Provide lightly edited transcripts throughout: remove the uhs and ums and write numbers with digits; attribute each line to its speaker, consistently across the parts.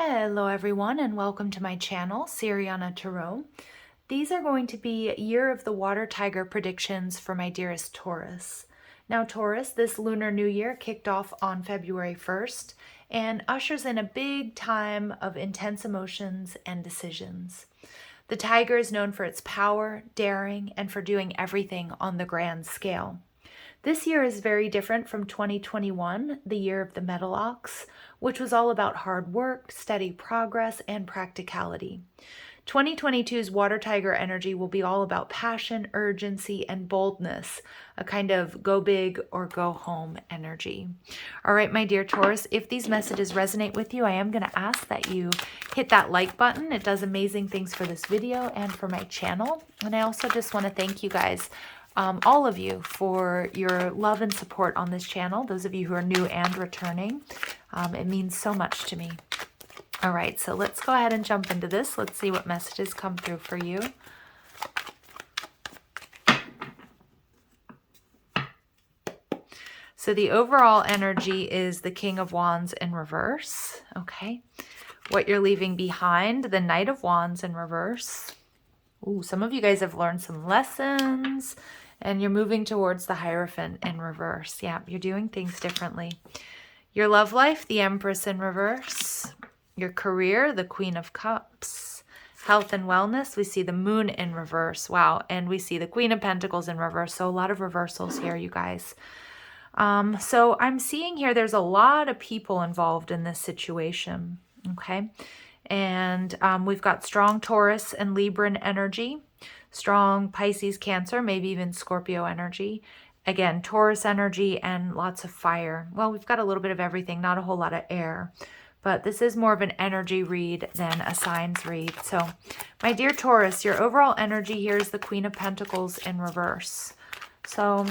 Speaker 1: Hello everyone and welcome to my channel, Siriana Tarot. These are going to be Year of the Water Tiger predictions for my dearest Taurus. Now Taurus, this Lunar New Year kicked off on February 1st and ushers in a big time of intense emotions and decisions. The tiger is known for its power, daring, and for doing everything on the grand scale. This year is very different from 2021, the year of the metal ox, which was all about hard work, steady progress, and practicality. 2022's water tiger energy will be all about passion, urgency, and boldness, a kind of go big or go home energy. All right, my dear Taurus, if these messages resonate with you, I am going to ask that you hit that like button. It does amazing things for this video and for my channel. And I also just want to thank you guys, all of you, for your love and support on this channel. Those of you who are new and returning, it means so much to me. All right, so let's go ahead and jump into this. Let's see what messages come through for you. So the overall energy is the King of Wands in reverse. Okay, what you're leaving behind, the Knight of Wands in reverse. Ooh, some of you guys have learned some lessons and you're moving towards the Hierophant in reverse. Yeah, you're doing things differently. Your love life, the Empress in reverse. Your career, the Queen of Cups. Health and wellness, we see the Moon in reverse. Wow, and we see the Queen of Pentacles in reverse. So a lot of reversals here, you guys. So I'm seeing here there's a lot of people involved in this situation. Okay. And we've got strong Taurus and Libran energy, strong Pisces, Cancer, maybe even Scorpio energy. Again, Taurus energy and lots of fire. Well, we've got a little bit of everything, not a whole lot of air. But this is more of an energy read than a signs read. So, my dear Taurus, your overall energy here is the Queen of Pentacles in reverse. So,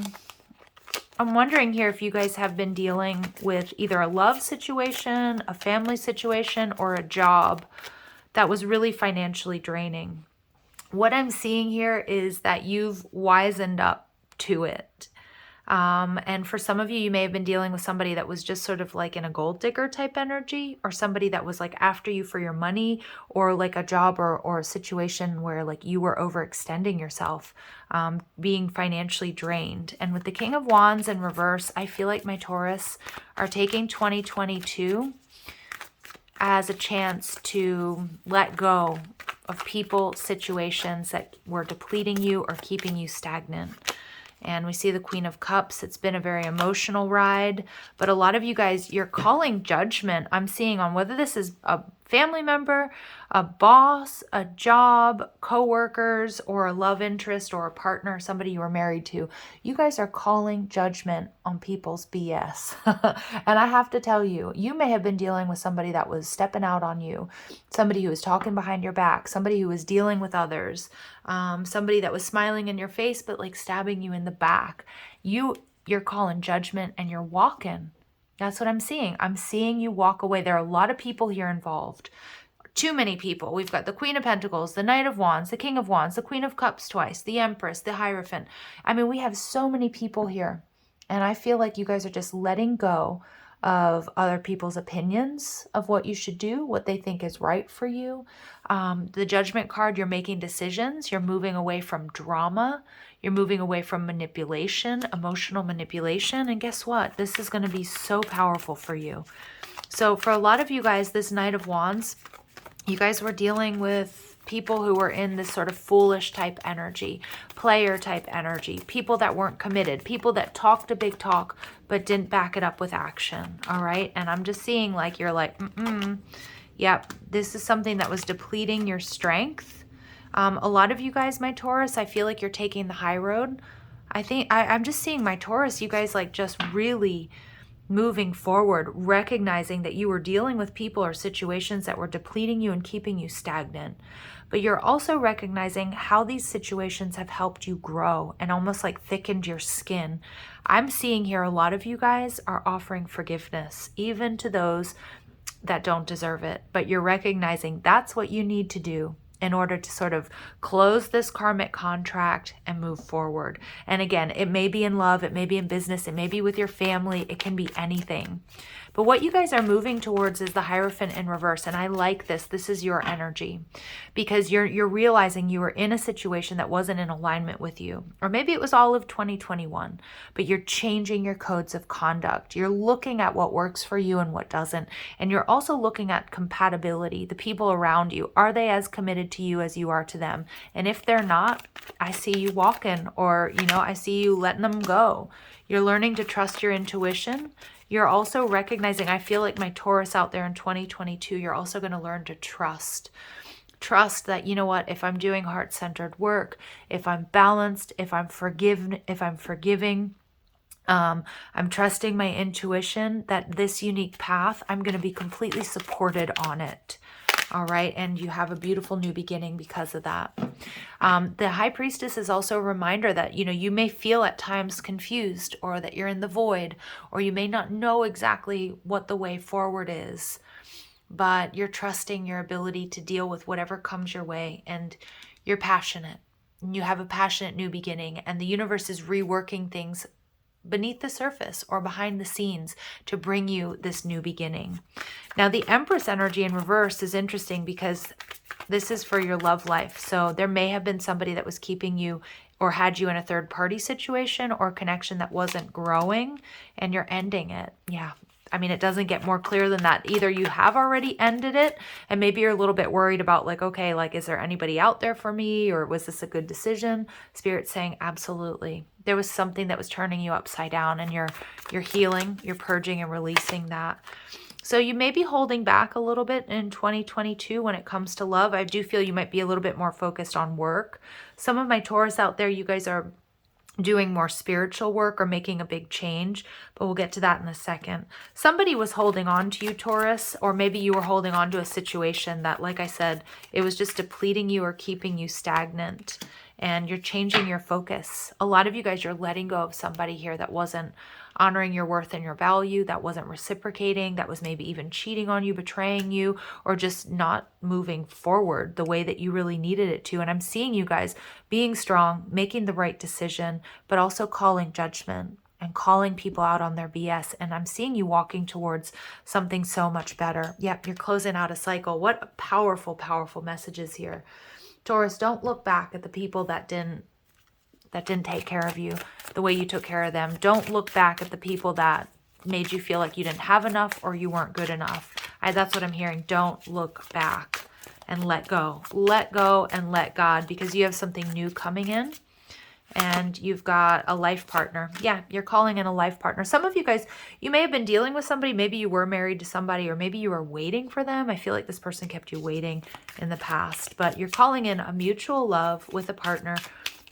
Speaker 1: I'm wondering here if you guys have been dealing with either a love situation, a family situation, or a job that was really financially draining. What I'm seeing here is that you've wisened up to it. And for some of you, you may have been dealing with somebody that was just sort of like in a gold digger type energy, or somebody that was like after you for your money, or like a job or a situation where like you were overextending yourself, being financially drained. And with the King of Wands in reverse, I feel like my Taurus are taking 2022 as a chance to let go of people, situations that were depleting you or keeping you stagnant. And we see the Queen of Cups. It's been a very emotional ride, but a lot of you guys, you're calling judgment. I'm seeing on whether this is a family member, a boss, a job, co-workers, or a love interest, or a partner, somebody you were married to. You guys are calling judgment on people's BS. And I have to tell you, you may have been dealing with somebody that was stepping out on you, somebody who was talking behind your back, somebody who was dealing with others, somebody that was smiling in your face but like stabbing you in the back. You're calling judgment and you're walking. That's what I'm seeing. I'm seeing you walk away. There are a lot of people here involved. Too many people. We've got the Queen of Pentacles, the Knight of Wands, the King of Wands, the Queen of Cups twice, the Empress, the Hierophant. I mean, we have so many people here. And I feel like you guys are just letting go of other people's opinions of what you should do, what they think is right for you. The Judgment card, you're making decisions. You're moving away from drama. You're moving away from manipulation, emotional manipulation. And guess what? This is going to be so powerful for you. So for a lot of you guys, this Knight of Wands, you guys were dealing with people who were in this sort of foolish type energy, player type energy, people that weren't committed, people that talked a big talk but didn't back it up with action. All right. And I'm just seeing like you're like, yep, this is something that was depleting your strength. A lot of you guys, my Taurus, I feel like you're taking the high road. I'm just seeing my Taurus, you guys like just really moving forward, recognizing that you were dealing with people or situations that were depleting you and keeping you stagnant. But you're also recognizing how these situations have helped you grow and almost like thickened your skin. I'm seeing here a lot of you guys are offering forgiveness, even to those that don't deserve it. But you're recognizing that's what you need to do. in order to sort of close this karmic contract and move forward. And again, it may be in love, it may be in business, it may be with your family, it can be anything. But what you guys are moving towards is the Hierophant in reverse. And I like this. This is your energy because you're realizing you were in a situation that wasn't in alignment with you. Or maybe it was all of 2021, but you're changing your codes of conduct. You're looking at what works for you and what doesn't. And you're also looking at compatibility, the people around you. Are they as committed to you as you are to them? And if they're not, I see you walking, or, I see you letting them go. You're learning to trust your intuition. You're also recognizing, I feel like my Taurus out there in 2022, you're also going to learn to trust. Trust that, you know what, if I'm doing heart-centered work, if I'm balanced, if I'm forgiving, I'm trusting my intuition that this unique path, I'm going to be completely supported on it. All right. And you have a beautiful new beginning because of that. The High Priestess is also a reminder that, you may feel at times confused, or that you're in the void, or you may not know exactly what the way forward is, but you're trusting your ability to deal with whatever comes your way, and you're passionate, and you have a passionate new beginning, and the universe is reworking things beneath the surface or behind the scenes to bring you this new beginning. Now, the Empress energy in reverse is interesting because this is for your love life. So there may have been somebody that was keeping you or had you in a third party situation or connection that wasn't growing, and you're ending it. Yeah. I mean, it doesn't get more clear than that. Either you have already ended it, and maybe you're a little bit worried about okay, is there anybody out there for me, or was this a good decision? Spirit's saying absolutely. There was something that was turning you upside down, and you're healing, you're purging and releasing that. So you may be holding back a little bit in 2022 when it comes to love. I do feel you might be a little bit more focused on work. Some of my Taurus out there, you guys are doing more spiritual work or making a big change, but we'll get to that in a second. Somebody was holding on to you, Taurus, or maybe you were holding on to a situation that, like I said, it was just depleting you or keeping you stagnant, and you're changing your focus. A lot of you guys, you're letting go of somebody here that wasn't honoring your worth and your value, that wasn't reciprocating, that was maybe even cheating on you, betraying you, or just not moving forward the way that you really needed it to. And I'm seeing you guys being strong, making the right decision, but also calling judgment and calling people out on their BS. And I'm seeing you walking towards something so much better. Yep, you're closing out a cycle. What powerful, powerful messages here. Taurus, don't look back at the people that didn't take care of you the way you took care of them. Don't look back at the people that made you feel like you didn't have enough or you weren't good enough. That's what I'm hearing. Don't look back, and let go. Let go and let God, because you have something new coming in, and you've got a life partner. Yeah, you're calling in a life partner. Some of you guys, you may have been dealing with somebody. Maybe you were married to somebody, or maybe you were waiting for them. I feel like this person kept you waiting in the past, but you're calling in a mutual love with a partner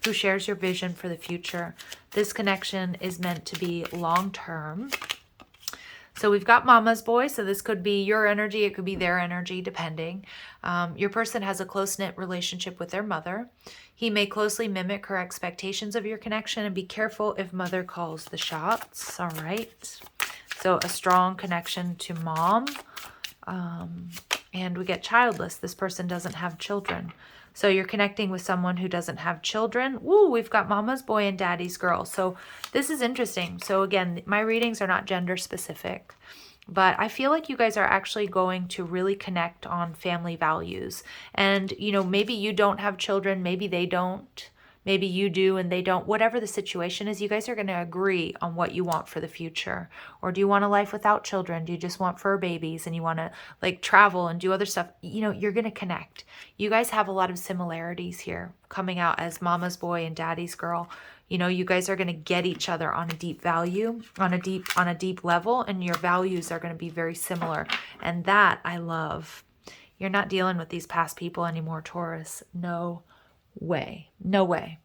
Speaker 1: who shares your vision for the future. This connection is meant to be long-term. So we've got mama's boy. So this could be your energy. It could be their energy, depending. Your person has a close-knit relationship with their mother. He may closely mimic her expectations of your connection, and be careful if mother calls the shots. All right. So a strong connection to mom. And we get childless. This person doesn't have children. So you're connecting with someone who doesn't have children. Ooh, we've got mama's boy and daddy's girl. So this is interesting. So again, my readings are not gender specific, but I feel like you guys are actually going to really connect on family values. And, maybe you don't have children. Maybe they don't. Maybe you do and they don't. Whatever the situation is, you guys are going to agree on what you want for the future. Or do you want a life without children? Do you just want fur babies and you want to travel and do other stuff? You're going to connect. You guys have a lot of similarities here, coming out as mama's boy and daddy's girl. You guys are going to get each other on a deep value, on a deep level, and your values are going to be very similar. And that I love. You're not dealing with these past people anymore, Taurus. No way. No way.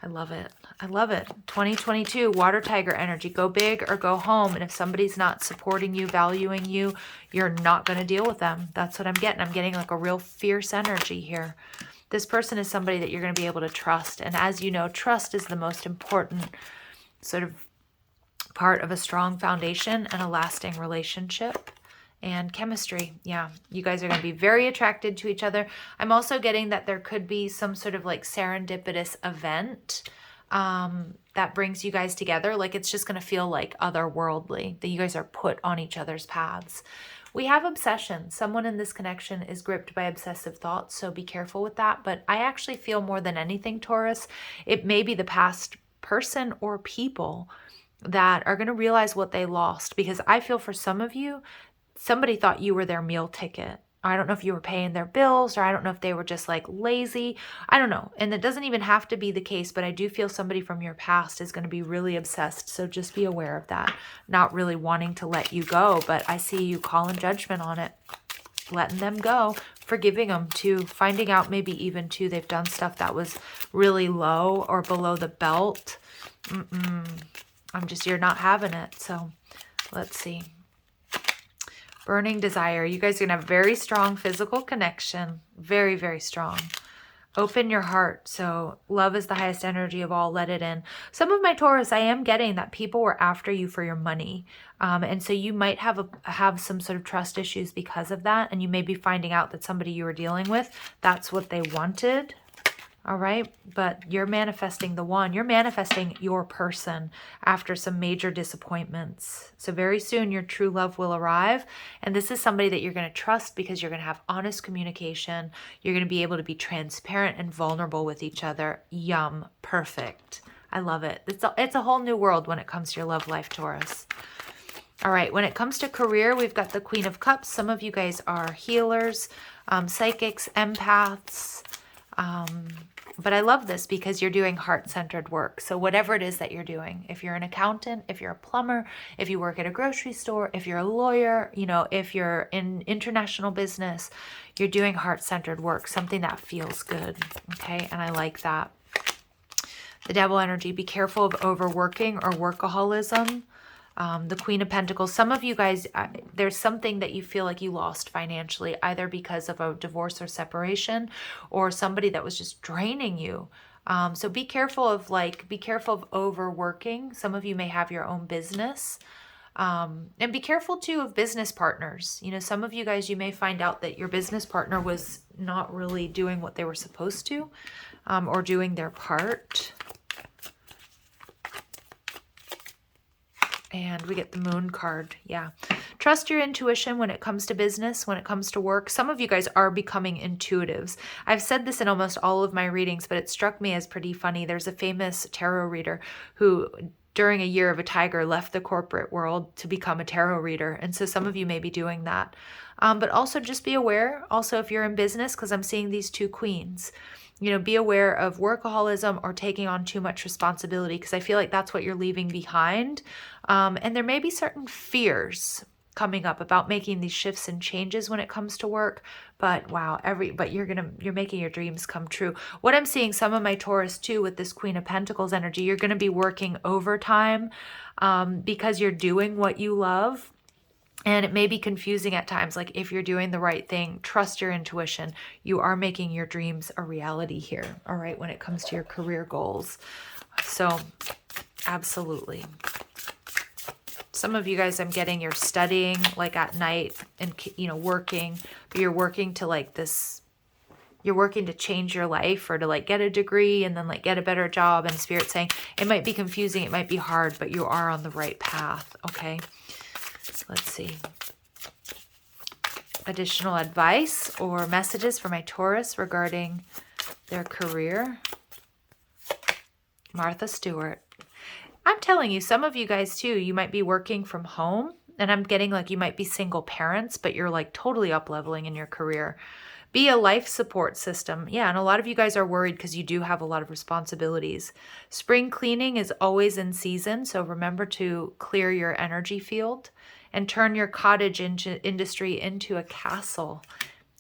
Speaker 1: I love it. I love it. 2022, water tiger energy. Go big or go home. And if somebody's not supporting you, valuing you, you're not going to deal with them. That's what I'm getting. I'm getting a real fierce energy here. This person is somebody that you're going to be able to trust. And as you know, trust is the most important sort of part of a strong foundation and a lasting relationship. and chemistry. Yeah, you guys are going to be very attracted to each other. I'm also getting that there could be some sort of like serendipitous event that brings you guys together. Like it's just going to feel like otherworldly, that you guys are put on each other's paths. We have obsession. Someone in this connection is gripped by obsessive thoughts, so be careful with that. But I actually feel more than anything, Taurus, it may be the past person or people that are going to realize what they lost, because I feel for some of you, somebody thought you were their meal ticket. I don't know if you were paying their bills, or I don't know if they were just like lazy. I don't know. And it doesn't even have to be the case, but I do feel somebody from your past is going to be really obsessed. So just be aware of that. Not really wanting to let you go, but I see you calling judgment on it, letting them go, forgiving them too, finding out maybe even too they've done stuff that was really low or below the belt. You're not having it. So let's see. Burning desire. You guys are going to have very strong physical connection. Very, very strong. Open your heart. So love is the highest energy of all. Let it in. Some of my Taurus, I am getting that people were after you for your money. And so you might have some sort of trust issues because of that. And you may be finding out that somebody you were dealing with, that's what they wanted. All right, but you're manifesting the one. You're manifesting your person after some major disappointments. So very soon your true love will arrive. And this is somebody that you're going to trust because you're going to have honest communication. You're going to be able to be transparent and vulnerable with each other. Yum. Perfect. I love it. It's a whole new world when it comes to your love life, Taurus. All right, when it comes to career, we've got the Queen of Cups. Some of you guys are healers, psychics, empaths. But I love this because you're doing heart-centered work. So whatever it is that you're doing, if you're an accountant, if you're a plumber, if you work at a grocery store, if you're a lawyer, if you're in international business, you're doing heart-centered work, something that feels good. Okay, and I like that. The Devil energy, be careful of overworking or workaholism. The Queen of Pentacles. Some of you guys, there's something that you feel like you lost financially, either because of a divorce or separation, or somebody that was just draining you. So be careful of overworking. Some of you may have your own business. And be careful too of business partners. Some of you guys, you may find out that your business partner was not really doing what they were supposed to, or doing their part. And we get the Moon card. Yeah. Trust your intuition when it comes to business, when it comes to work. Some of you guys are becoming intuitives. I've said this in almost all of my readings, but it struck me as pretty funny. There's a famous tarot reader who, during a year of a tiger, left the corporate world to become a tarot reader. And so some of you may be doing that. But also just be aware, also if you're in business, because I'm seeing these two queens, be aware of workaholism or taking on too much responsibility, because I feel like that's what you're leaving behind. And there may be certain fears coming up about making these shifts and changes when it comes to work. But wow, you're making your dreams come true. What I'm seeing, some of my Taurus too, with this Queen of Pentacles energy, you're going to be working overtime because you're doing what you love. And it may be confusing at times. Like if you're doing the right thing, trust your intuition. You are making your dreams a reality here. All right. When it comes to your career goals. So absolutely. Some of you guys, I'm getting, you're studying like at night and, working, but you're working to like this, you're working to change your life or to like get a degree and then like get a better job. And Spirit saying it might be confusing. It might be hard, but you are on the right path. Okay. Let's see. Additional advice or messages for my Taurus regarding their career. Martha Stewart. I'm telling you, some of you guys too, you might be working from home, and I'm getting like you might be single parents, but you're like totally up-leveling in your career. Be a life support system. Yeah, and a lot of you guys are worried because you do have a lot of responsibilities. Spring cleaning is always in season, so remember to clear your energy field and turn your cottage industry into a castle.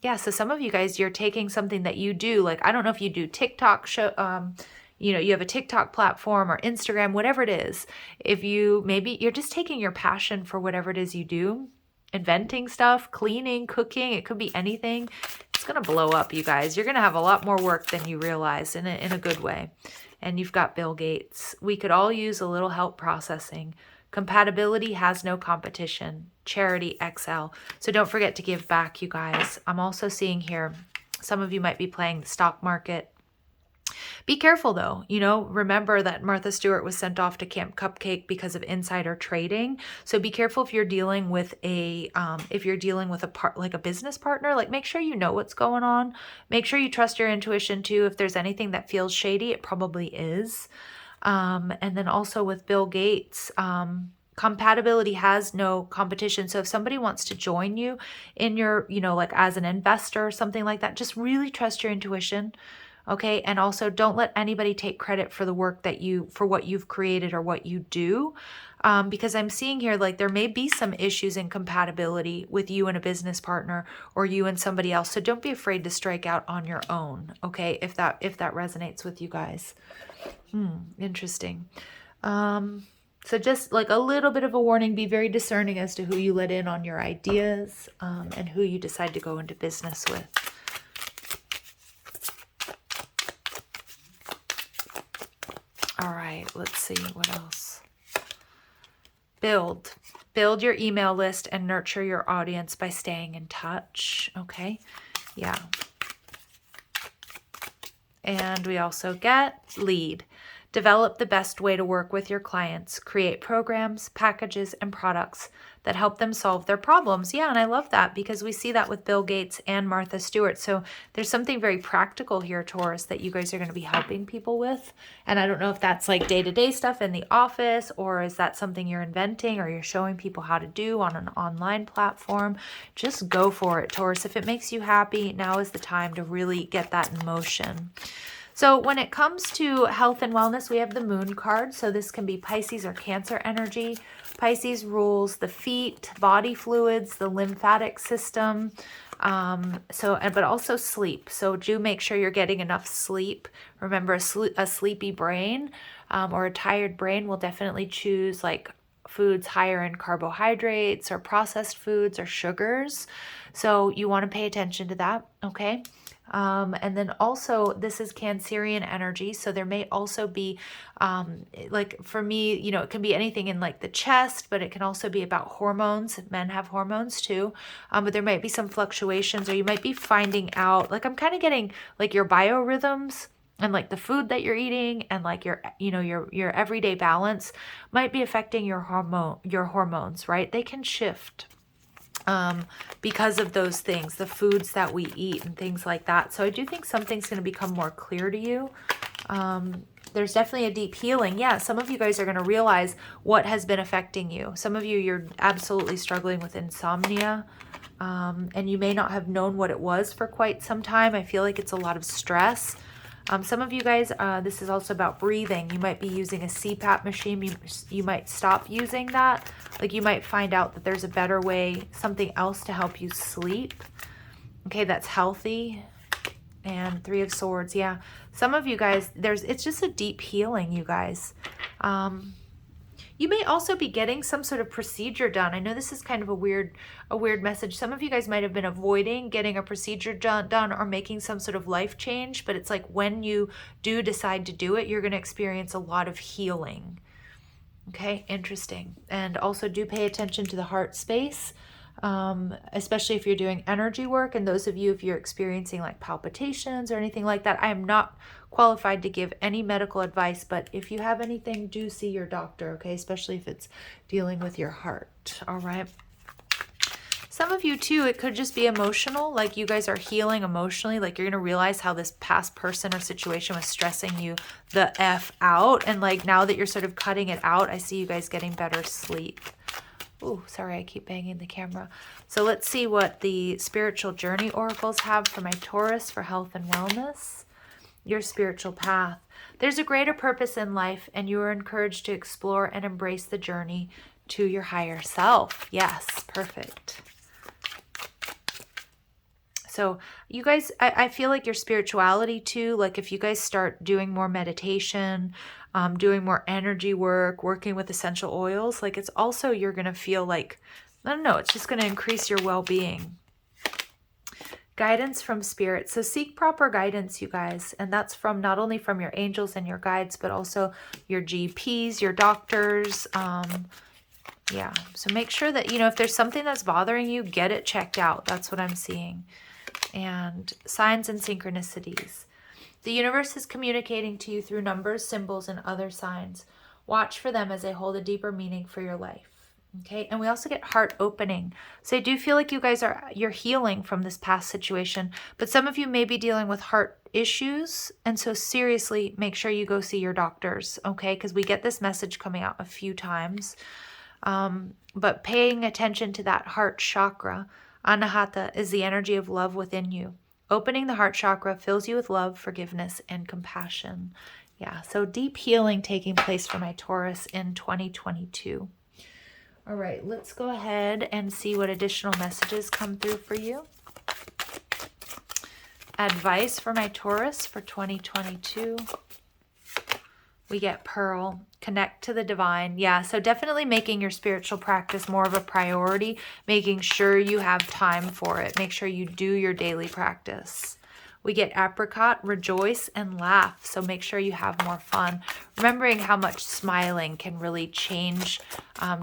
Speaker 1: Yeah, so some of you guys, you're taking something that you do, like, I don't know if you do TikTok show, you have a TikTok platform or Instagram, whatever it is. Maybe you're just taking your passion for whatever it is you do, inventing stuff, cleaning, cooking, it could be anything. It's going to blow up, you guys. You're going to have a lot more work than you realize in a good way. And you've got Bill Gates. We could all use a little help processing. Compatibility has no competition. Charity XL. So don't forget to give back, you guys. I'm also seeing here, some of you might be playing the stock market. Be careful though, you know, remember that Martha Stewart was sent off to Camp Cupcake because of insider trading. So be careful if you're dealing with a like a business partner, like make sure you know what's going on. Make sure you trust your intuition too. If there's anything that feels shady, it probably is. And then also with Bill Gates, compatibility has no competition. So if somebody wants to join you in your, you know, like as an investor or something like that, just really trust your intuition. Okay. And also don't let anybody take credit for the work that for what you've created or what you do. Because I'm seeing here, like there may be some issues in compatibility with you and a business partner or you and somebody else. So don't be afraid to strike out on your own. Okay. If that resonates with you guys. Interesting. So just like a little bit of a warning, be very discerning as to who you let in on your ideas, and who you decide to go into business with. All right, let's see what else. Build your email list and nurture your audience by staying in touch. Okay. Yeah. And we also get lead. Develop the best way to work with your clients. Create programs, packages, and products that help them solve their problems. Yeah, and I love that because we see that with Bill Gates and Martha Stewart. So there's something very practical here, Taurus, that you guys are going to be helping people with. And I don't know if that's like day-to-day stuff in the office, or is that something you're inventing or you're showing people how to do on an online platform. Just go for it, Taurus. If it makes you happy, now is the time to really get that in motion. So when it comes to health and wellness, we have the moon card. So this can be Pisces or Cancer energy. Pisces rules the feet, body fluids, the lymphatic system, but also sleep. So do make sure you're getting enough sleep. Remember, a sleepy brain or a tired brain will definitely choose like foods higher in carbohydrates or processed foods or sugars. So you want to pay attention to that, okay? And then also this is Cancerian energy. So there may also be, like for me, you know, it can be anything in like the chest, but it can also be about hormones. Men have hormones too. But there might be some fluctuations, or you might be finding out, like I'm kind of getting like your biorhythms and like the food that you're eating and like your, you know, your everyday balance might be affecting your hormones, right? They can shift because of those things, the foods that we eat and things like that. So I do think something's going to become more clear to you. There's definitely a deep healing. Yeah, some of you guys are going to realize what has been affecting you. Some of you, you're absolutely struggling with insomnia. And you may not have known what it was for quite some time. I feel like it's a lot of stress. Some of you guys, this is also about breathing. You might be using a CPAP machine. You might stop using that. Like you might find out that there's a better way, something else to help you sleep. Okay, that's healthy. And Three of Swords, yeah. Some of you guys, it's just a deep healing, you guys. You may also be getting some sort of procedure done. I know this is kind of a weird message. Some of you guys might have been avoiding getting a procedure done or making some sort of life change, but it's like when you do decide to do it, you're going to experience a lot of healing. Okay, interesting. And also do pay attention to the heart space, especially if you're doing energy work. And those of you, if you're experiencing like palpitations or anything like that, I am not qualified to give any medical advice, but if you have anything, do see your doctor, okay? Especially if it's dealing with your heart, all right? Some of you too, it could just be emotional, like you guys are healing emotionally, like you're going to realize how this past person or situation was stressing you the F out, and like now that you're sort of cutting it out, I see you guys getting better sleep. Oh, sorry, I keep banging the camera. So let's see what the spiritual journey oracles have for my Taurus for health and wellness. Your spiritual path. There's a greater purpose in life, and you are encouraged to explore and embrace the journey to your higher self. Yes, perfect. So you guys, I feel like your spirituality too, like if you guys start doing more meditation, doing more energy work, working with essential oils, like it's also, you're going to feel like, I don't know, it's just going to increase your well-being. Guidance from spirit. So seek proper guidance, you guys. And that's from not only from your angels and your guides, but also your GPs, your doctors, Yeah, so make sure that, you know, if there's something that's bothering you, get it checked out. That's what I'm seeing. And signs and synchronicities. The universe is communicating to you through numbers, symbols, and other signs. Watch for them as they hold a deeper meaning for your life. Okay, and we also get heart opening. So I do feel like you guys you're healing from this past situation, but some of you may be dealing with heart issues. And so seriously, make sure you go see your doctors, okay? Because we get this message coming out a few times. But paying attention to that heart chakra, Anahata, is the energy of love within you. Opening the heart chakra fills you with love, forgiveness, and compassion. Yeah, so deep healing taking place for my Taurus in 2022. All right, let's go ahead and see what additional messages come through for you. Advice for my Taurus for 2022. We get Pearl, connect to the divine. Yeah, so definitely making your spiritual practice more of a priority, making sure you have time for it. Make sure you do your daily practice. We get Apricot, rejoice and laugh. So make sure you have more fun. Remembering how much smiling can really change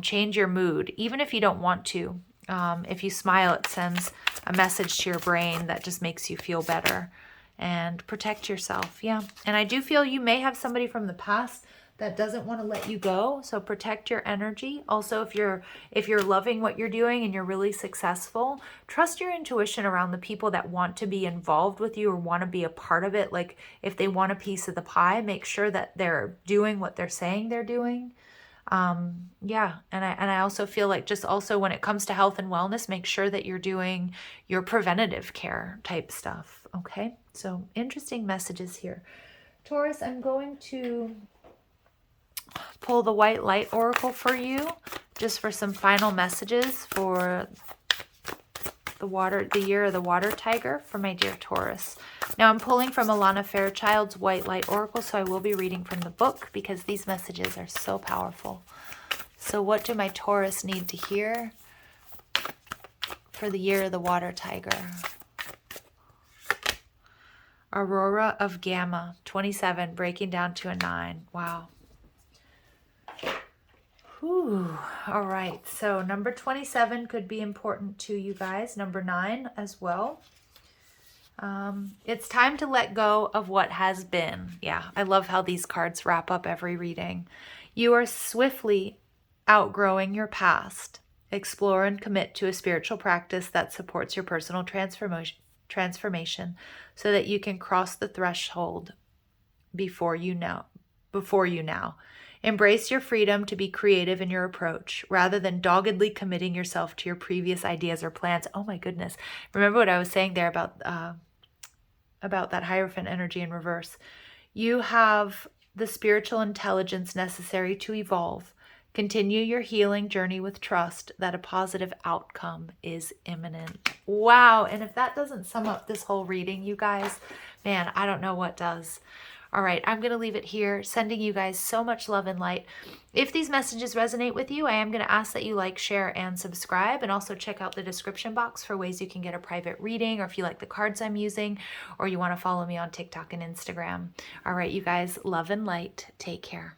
Speaker 1: your mood, even if you don't want to. If you smile, it sends a message to your brain that just makes you feel better. And protect yourself. Yeah. And I do feel you may have somebody from the past that doesn't want to let you go. So protect your energy. Also, if you're loving what you're doing and you're really successful, trust your intuition around the people that want to be involved with you or want to be a part of it. Like if they want a piece of the pie, make sure that they're doing what they're saying they're doing. Yeah. And I also feel like just also when it comes to health and wellness, make sure that you're doing your preventative care type stuff. Okay. So interesting messages here. Taurus, I'm going to pull the White Light Oracle for you just for some final messages for the year of the water tiger for my dear Taurus. Now I'm pulling from Alana Fairchild's White Light Oracle, so I will be reading from the book because these messages are so powerful. So what do my Taurus need to hear for the year of the water tiger? Aurora of Gamma, 27, breaking down to a 9. Wow. Whew. All right, so number 27 could be important to you guys. Number 9 as well. It's time to let go of what has been. Yeah, I love how these cards wrap up every reading. You are swiftly outgrowing your past. Explore and commit to a spiritual practice that supports your personal transformation so that you can cross the threshold before you now. Embrace your freedom to be creative in your approach rather than doggedly committing yourself to your previous ideas or plans. Oh my goodness. Remember what I was saying there about that Hierophant energy in reverse. You have the spiritual intelligence necessary to evolve. Continue your healing journey with trust that a positive outcome is imminent. Wow. And if that doesn't sum up this whole reading, you guys, man, I don't know what does. All right, I'm going to leave it here, sending you guys so much love and light. If these messages resonate with you, I am going to ask that you like, share, and subscribe, and also check out the description box for ways you can get a private reading, or if you like the cards I'm using, or you want to follow me on TikTok and Instagram. All right, you guys, love and light. Take care.